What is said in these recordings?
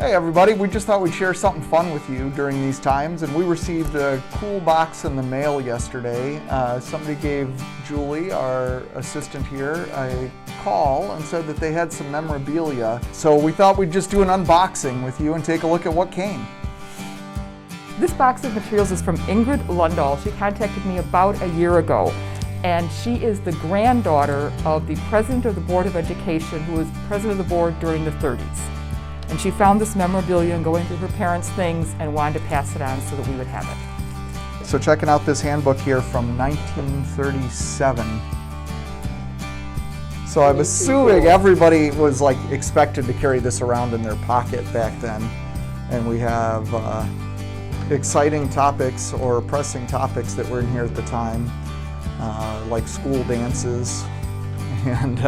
Hey everybody, we just thought we'd share something fun with you during these times, and we received a cool box in the mail yesterday. Somebody gave Julie, our assistant here, a call and said that they had some memorabilia. So we thought we'd just do an unboxing with you and take a look at what came. This box of materials is from Ingrid Lundahl. She contacted me about a year ago, and she is the granddaughter of the president of the Board of Education, who was president of the board during the 30s. And she found this memorabilia and going through her parents' things and wanted to pass it on so that we would have it. So checking out this handbook here from 1937. So I'm assuming everybody was like expected to carry this around in their pocket back then. And we have exciting topics or pressing topics that were in here at the time, like school dances, and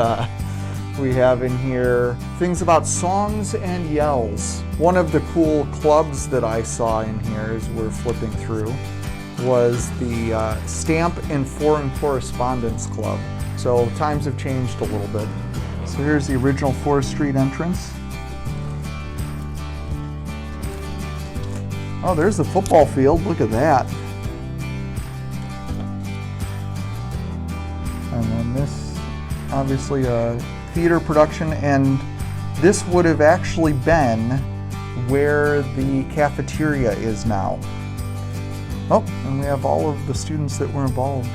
we have in here things about songs and yells. One of the cool clubs that I saw in here as we're flipping through was the Stamp and Foreign Correspondence Club. So times have changed a little bit. So here's the original 4th Street entrance. Oh, there's the football field. Look at that. And then this, obviously a theater production, and this would have actually been where the cafeteria is now. Oh, and we have all of the students that were involved.